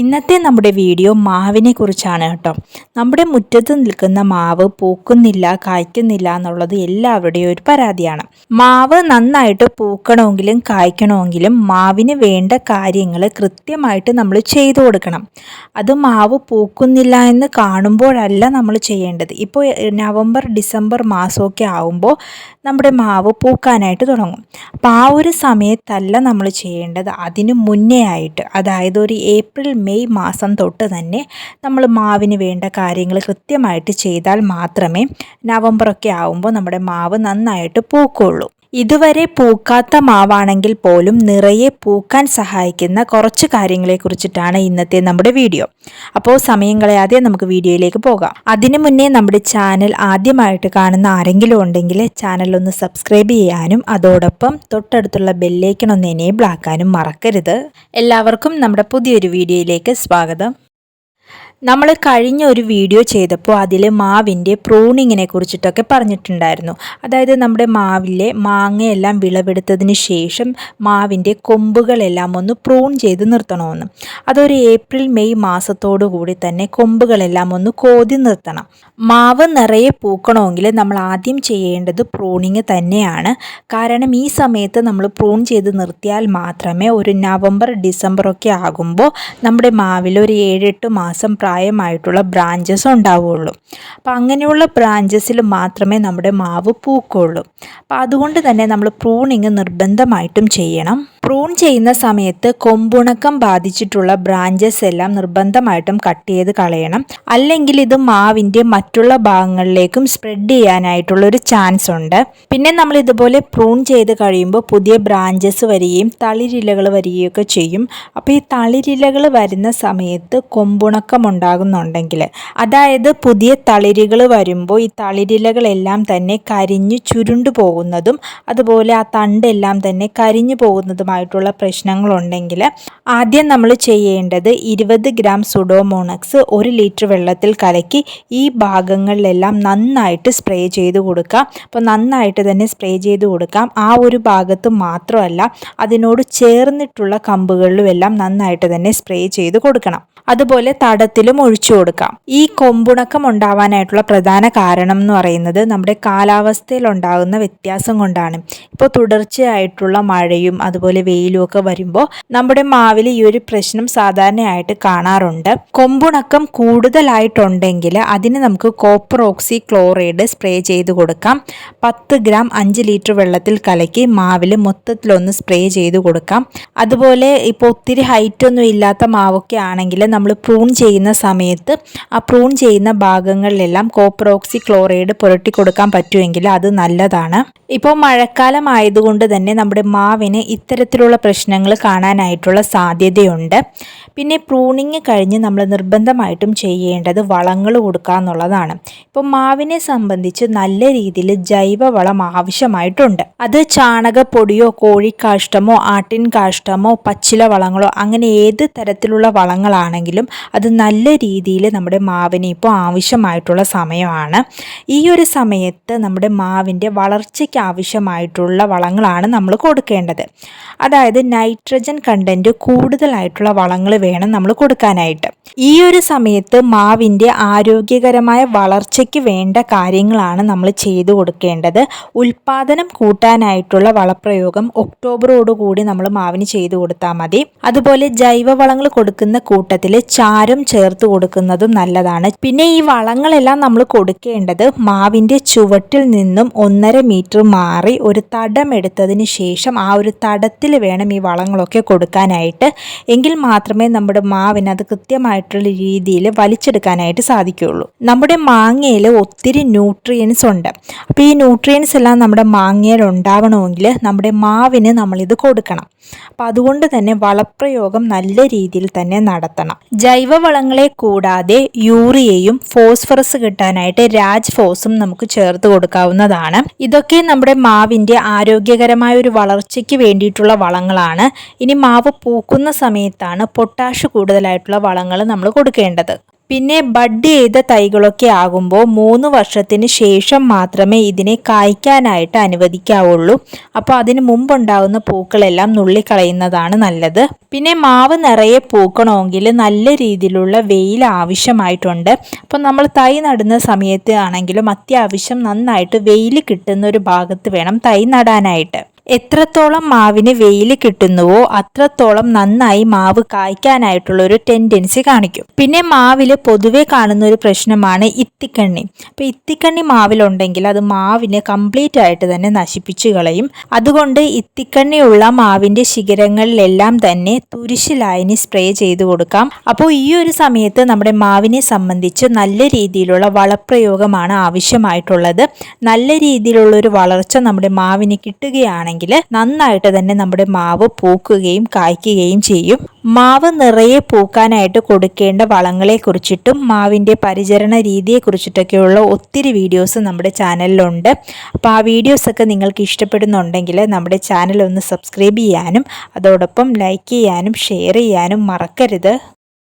ഇന്നത്തെ നമ്മുടെ വീഡിയോ മാവിനെ കുറിച്ചാണ് കേട്ടോ. നമ്മുടെ മുറ്റത്ത് നിൽക്കുന്ന മാവ് പൂക്കുന്നില്ല, കായ്ക്കുന്നില്ല എന്നുള്ളത് എല്ലാവരുടെയും ഒരു പരാതിയാണ്. മാവ് നന്നായിട്ട് പൂക്കണമെങ്കിലും കായ്ക്കണമെങ്കിലും മാവിന് വേണ്ട കാര്യങ്ങൾ കൃത്യമായിട്ട് നമ്മൾ ചെയ്തു കൊടുക്കണം. അത് മാവ് പൂക്കുന്നില്ല എന്ന് കാണുമ്പോഴല്ല നമ്മൾ ചെയ്യേണ്ടത്. ഇപ്പോൾ നവംബർ ഡിസംബർ മാസമൊക്കെ ആവുമ്പോൾ നമ്മുടെ മാവ് പൂക്കാനായിട്ട് തുടങ്ങും. അപ്പോൾ ആ ഒരു സമയത്തല്ല നമ്മൾ ചെയ്യേണ്ടത്, അതിന് മുന്നേ ആയിട്ട്, അതായത് ഒരു ഏപ്രിൽ മെയ് മാസം തൊട്ട് തന്നെ നമ്മൾ മാവിന് വേണ്ട കാര്യങ്ങൾ കൃത്യമായിട്ട് ചെയ്താൽ മാത്രമേ നവംബറൊക്കെ ആവുമ്പോൾ നമ്മുടെ മാവ് നന്നായിട്ട് പൂക്കുള്ളൂ. ഇതുവരെ പൂക്കാത്ത മാവാണെങ്കിൽ പോലും നിറയെ പൂക്കാൻ സഹായിക്കുന്ന കുറച്ച് കാര്യങ്ങളെ കുറിച്ചിട്ടാണ് ഇന്നത്തെ നമ്മുടെ വീഡിയോ. അപ്പോൾ സമയം കളയാതെ നമുക്ക് വീഡിയോയിലേക്ക് പോകാം. അതിനു മുന്നേ നമ്മുടെ ചാനൽ ആദ്യമായിട്ട് കാണുന്ന ആരെങ്കിലും ഉണ്ടെങ്കിൽ ചാനൽ ഒന്ന് സബ്സ്ക്രൈബ് ചെയ്യാനും അതോടൊപ്പം തൊട്ടടുത്തുള്ള ബെല്ലൈക്കൺ ഒന്ന് എനേബിൾ ആക്കാനും മറക്കരുത്. എല്ലാവർക്കും നമ്മുടെ പുതിയൊരു വീഡിയോയിലേക്ക് സ്വാഗതം. നമ്മൾ കഴിഞ്ഞ ഒരു വീഡിയോ ചെയ്തപ്പോൾ അതിൽ മാവിൻ്റെ പ്രൂണിങ്ങിനെ കുറിച്ചിട്ടൊക്കെ പറഞ്ഞിട്ടുണ്ടായിരുന്നു. അതായത് നമ്മുടെ മാവിലെ മാങ്ങയെല്ലാം വിളവെടുത്തതിന് ശേഷം മാവിൻ്റെ കൊമ്പുകളെല്ലാം ഒന്ന് പ്രൂൺ ചെയ്ത് നിർത്തണമെന്ന്. അതൊരു ഏപ്രിൽ മെയ് മാസത്തോടു കൂടി തന്നെ കൊമ്പുകളെല്ലാം ഒന്ന് കോതി നിർത്തണം. മാവ് നിറയെ പൂക്കണമെങ്കിൽ നമ്മൾ ആദ്യം ചെയ്യേണ്ടത് പ്രൂണിങ് തന്നെയാണ്. കാരണം ഈ സമയത്ത് നമ്മൾ പ്രൂൺ ചെയ്ത് നിർത്തിയാൽ മാത്രമേ ഒരു നവംബർ ഡിസംബറൊക്കെ ആകുമ്പോൾ നമ്മുടെ മാവിൽ ഒരു 7-8 മാസം പ്രായമായിട്ടുള്ള ബ്രാഞ്ചസ് ഉണ്ടാവുകയുള്ളൂ. അപ്പോൾ അങ്ങനെയുള്ള ബ്രാഞ്ചസിൽ മാത്രമേ നമ്മുടെ മാവ് പൂക്കുള്ളൂ. അപ്പോൾ അതുകൊണ്ട് തന്നെ നമ്മൾ പ്രൂണിങ് നിർബന്ധമായിട്ടും ചെയ്യണം. പ്രൂൺ ചെയ്യുന്ന സമയത്ത് കൊമ്പുണക്കം ബാധിച്ചിട്ടുള്ള ബ്രാഞ്ചസ് എല്ലാം നിർബന്ധമായിട്ടും കട്ട് ചെയ്ത് കളയണം. അല്ലെങ്കിൽ ഇത് മാവിൻ്റെ മറ്റുള്ള ഭാഗങ്ങളിലേക്കും സ്പ്രെഡ് ചെയ്യാനായിട്ടുള്ളൊരു ചാൻസ് ഉണ്ട്. പിന്നെ നമ്മൾ ഇതുപോലെ പ്രൂൺ ചെയ്ത് കഴിയുമ്പോൾ പുതിയ ബ്രാഞ്ചസ് വരികയും തളിരിലകൾ വരികയൊക്കെ ചെയ്യും. അപ്പോൾ ഈ തളിരിലകൾ വരുന്ന സമയത്ത് കൊമ്പുണക്കം ഉണ്ടാകുന്നുണ്ടെങ്കിൽ, അതായത് പുതിയ തളിരുകൾ വരുമ്പോൾ ഈ തളിരിലകളെല്ലാം തന്നെ കരിഞ്ഞു ചുരുണ്ടു പോകുന്നതും അതുപോലെ ആ തണ്ടെല്ലാം തന്നെ കരിഞ്ഞു പോകുന്നതുമായിട്ടുള്ള പ്രശ്നങ്ങളുണ്ടെങ്കിൽ ആദ്യം നമ്മൾ ചെയ്യേണ്ടത് 20 ഗ്രാം സുഡോമോണക്സ് 1 ലിറ്റർ വെള്ളത്തിൽ കലക്കി ഈ ഭാഗങ്ങളിലെല്ലാം നന്നായിട്ട് സ്പ്രേ ചെയ്ത് കൊടുക്കാം. അപ്പോൾ നന്നായിട്ട് തന്നെ സ്പ്രേ ചെയ്ത് കൊടുക്കാം. ആ ഒരു ഭാഗത്ത് മാത്രമല്ല, അതിനോട് ചേർന്നിട്ടുള്ള കമ്പുകളിലും എല്ലാം നന്നായിട്ട് തന്നെ സ്പ്രേ ചെയ്ത് കൊടുക്കണം. അതുപോലെ തടത്തിലും ഒഴിച്ചു കൊടുക്കാം. ഈ കൊമ്പുണക്കം ഉണ്ടാവാനായിട്ടുള്ള പ്രധാന കാരണം എന്ന് പറയുന്നത് നമ്മുടെ കാലാവസ്ഥയിൽ ഉണ്ടാകുന്ന വ്യത്യാസം കൊണ്ടാണ്. ഇപ്പോൾ തുടർച്ചയായിട്ടുള്ള മഴയും അതുപോലെ വെയിലും ഒക്കെ വരുമ്പോൾ നമ്മുടെ മാവിൽ ഈ ഒരു പ്രശ്നം സാധാരണയായിട്ട് കാണാറുണ്ട്. കൊമ്പുണക്കം കൂടുതലായിട്ടുണ്ടെങ്കിൽ അതിന് നമുക്ക് കോപ്പർ ഓക്സി ക്ലോറൈഡ് സ്പ്രേ ചെയ്ത് കൊടുക്കാം. 10 ഗ്രാം 5 ലിറ്റർ വെള്ളത്തിൽ കലക്കി മാവിൽ മൊത്തത്തിലൊന്ന് സ്പ്രേ ചെയ്ത് കൊടുക്കാം. അതുപോലെ ഇപ്പോൾ ഒത്തിരി ഹൈറ്റ് ഒന്നും ഇല്ലാത്ത മാവൊക്കെ ആണെങ്കിൽ നമ്മൾ പ്രൂൺ ചെയ്യുന്ന സമയത്ത് ആ പ്രൂൺ ചെയ്യുന്ന ഭാഗങ്ങളിലെല്ലാം കോപ്പർ ഓക്സി ക്ലോറൈഡ് പുരട്ടി കൊടുക്കാൻ പറ്റുമെങ്കിൽ അത് നല്ലതാണ്. ഇപ്പോൾ മഴക്കാലം ആയതുകൊണ്ട് തന്നെ നമ്മുടെ മാവിന് ഇത്തരത്തിലുള്ള പ്രശ്നങ്ങൾ കാണാനായിട്ടുള്ള സാധ്യതയുണ്ട്. പിന്നെ പ്രൂണിങ് കഴിഞ്ഞ് നമ്മൾ നിർബന്ധമായിട്ടും ചെയ്യേണ്ടത് വളങ്ങൾ കൊടുക്കുക എന്നുള്ളതാണ്. ഇപ്പോൾ മാവിനെ സംബന്ധിച്ച് നല്ല രീതിയിൽ ജൈവവളം ആവശ്യമായിട്ടുണ്ട്. അത് ചാണകപ്പൊടിയോ കോഴിക്കാഷ്ടമോ ആട്ടിൻ കാഷ്ടമോ പച്ചില വളങ്ങളോ അങ്ങനെ ഏത് തരത്തിലുള്ള വളങ്ങളാണെങ്കിലും അത് നല്ല രീതിയിൽ നമ്മുടെ മാവിന് ഇപ്പോൾ ആവശ്യമായിട്ടുള്ള സമയമാണ്. ഈ ഒരു സമയത്ത് നമ്മുടെ മാവിൻ്റെ വളർച്ചയ്ക്ക് ആവശ്യമായിട്ടുള്ള വളങ്ങളാണ് നമ്മൾ കൊടുക്കേണ്ടത്. അതായത് നൈട്രജൻ കണ്ടൻറ്റ് കൂടുതലായിട്ടുള്ള വളങ്ങൾ വേണം നമ്മൾ കൊടുക്കാനായിട്ട്. ഈ ഒരു സമയത്ത് മാവിൻ്റെ ആരോഗ്യകരമായ വളർച്ചയ്ക്ക് വേണ്ട കാര്യങ്ങളാണ് നമ്മൾ ചെയ്തു കൊടുക്കേണ്ടത്. ഉൽപാദനം കൂട്ടാനായിട്ടുള്ള വളപ്രയോഗം ഒക്ടോബറോടുകൂടി നമ്മൾ മാവിന് ചെയ്തു കൊടുത്താൽ മതി. അതുപോലെ ജൈവവളങ്ങൾ കൊടുക്കുന്ന കൂട്ടത്തിൽ ചാരം ചേർത്ത് കൊടുക്കുന്നതും നല്ലതാണ്. പിന്നെ ഈ വളങ്ങളെല്ലാം നമ്മൾ കൊടുക്കേണ്ടത് മാവിൻ്റെ ചുവട്ടിൽ നിന്നും 1.5 മീറ്റർ മാറി ഒരു തടം എടുത്തതിന് ശേഷം ആ ഒരു തടത്തിൽ വേണം ഈ വളങ്ങളൊക്കെ കൊടുക്കാനായിട്ട്. എങ്കിൽ മാത്രമേ നമ്മുടെ മാവിന് അത് കൃത്യമായിട്ടുള്ള രീതിയിൽ വലിച്ചെടുക്കാനായിട്ട് സാധിക്കുകയുള്ളൂ. നമ്മുടെ മാങ്ങയിൽ ഒത്തിരി ന്യൂട്രിയൻസ് ഉണ്ട്. അപ്പോൾ ഈ ന്യൂട്രിയൻസ് എല്ലാം നമ്മുടെ മാങ്ങയിൽ ഉണ്ടാവണമെങ്കിൽ നമ്മുടെ മാവിന് നമ്മളിത് കൊടുക്കണം. അപ്പോൾ അതുകൊണ്ട് തന്നെ വളപ്രയോഗം നല്ല രീതിയിൽ തന്നെ നടത്തണം. ജൈവവളങ്ങളെ കൂടാതെ യൂറിയയും ഫോസ്ഫറസ് കിട്ടാനായിട്ട് രാജ് ഫോസും നമുക്ക് ചേർത്ത് കൊടുക്കാവുന്നതാണ്. ഇതൊക്കെ നമ്മുടെ മാവിൻ്റെ ആരോഗ്യകരമായ ഒരു വളർച്ചയ്ക്ക് വേണ്ടിയിട്ടുള്ള വളങ്ങളാണ്. ഇനി മാവ് പൂക്കുന്ന സമയത്താണ് പൊട്ടാഷ് കൂടുതലായിട്ടുള്ള വളങ്ങൾ നമ്മൾ കൊടുക്കേണ്ടത്. പിന്നെ ബഡ് ചെയ്ത തൈകളൊക്കെ ആകുമ്പോൾ 3 വർഷത്തിന് ശേഷം മാത്രമേ ഇതിനെ കായ്ക്കാനായിട്ട് അനുവദിക്കാവുള്ളൂ. അപ്പോൾ അതിന് മുമ്പുണ്ടാകുന്ന പൂക്കളെല്ലാം നുള്ളിക്കളയുന്നതാണ് നല്ലത്. പിന്നെ മാവ് നിറയെ പൂക്കണമെങ്കിൽ നല്ല രീതിയിലുള്ള വെയിൽ ആവശ്യമായിട്ടുണ്ട്. അപ്പോൾ നമ്മൾ തൈ നടുന്ന സമയത്ത് ആണെങ്കിലും അത്യാവശ്യം നന്നായിട്ട് വെയിൽ കിട്ടുന്ന ഒരു ഭാഗത്ത് വേണം തൈ നടാനായിട്ട്. എത്രത്തോളം മാവിന് വെയിൽ കിട്ടുന്നുവോ അത്രത്തോളം നന്നായി മാവ് കായ്ക്കാനായിട്ടുള്ള ഒരു ടെൻഡൻസി കാണിക്കും. പിന്നെ മാവിൽ പൊതുവെ കാണുന്ന ഒരു പ്രശ്നമാണ് ഇത്തിക്കണ്ണി. അപ്പോൾ ഇത്തിക്കണ്ണി മാവിലുണ്ടെങ്കിൽ അത് മാവിനെ കംപ്ലീറ്റ് ആയിട്ട് തന്നെ നശിപ്പിച്ചു കളയും. അതുകൊണ്ട് ഇത്തിക്കണ്ണിയുള്ള മാവിൻ്റെ ശിഖരങ്ങളിലെല്ലാം തന്നെ തുരിശിലായനി സ്പ്രേ ചെയ്ത് കൊടുക്കാം. അപ്പോൾ ഈ ഒരു സമയത്ത് നമ്മുടെ മാവിനെ സംബന്ധിച്ച് നല്ല രീതിയിലുള്ള വളപ്രയോഗമാണ് ആവശ്യമായിട്ടുള്ളത്. നല്ല രീതിയിലുള്ള ഒരു വളർച്ച നമ്മുടെ മാവിന് കിട്ടുകയാണെങ്കിൽ നന്നായിട്ട് തന്നെ നമ്മുടെ മാവ് പൂക്കുകയും കായ്ക്കുകയും ചെയ്യും. മാവ് നിറയെ പൂക്കാനായിട്ട് കൊടുക്കേണ്ട വളങ്ങളെ കുറിച്ചിട്ടും മാവിൻ്റെ പരിചരണ രീതിയെ കുറിച്ചിട്ടൊക്കെയുള്ള ഒത്തിരി വീഡിയോസ് നമ്മുടെ ചാനലിലുണ്ട്. അപ്പോൾ ആ വീഡിയോസൊക്കെ നിങ്ങൾക്ക് ഇഷ്ടപ്പെടുന്നുണ്ടെങ്കിൽ നമ്മുടെ ചാനൽ ഒന്ന് സബ്സ്ക്രൈബ് ചെയ്യാനും അതോടൊപ്പം ലൈക്ക് ചെയ്യാനും ഷെയർ ചെയ്യാനും മറക്കരുത്.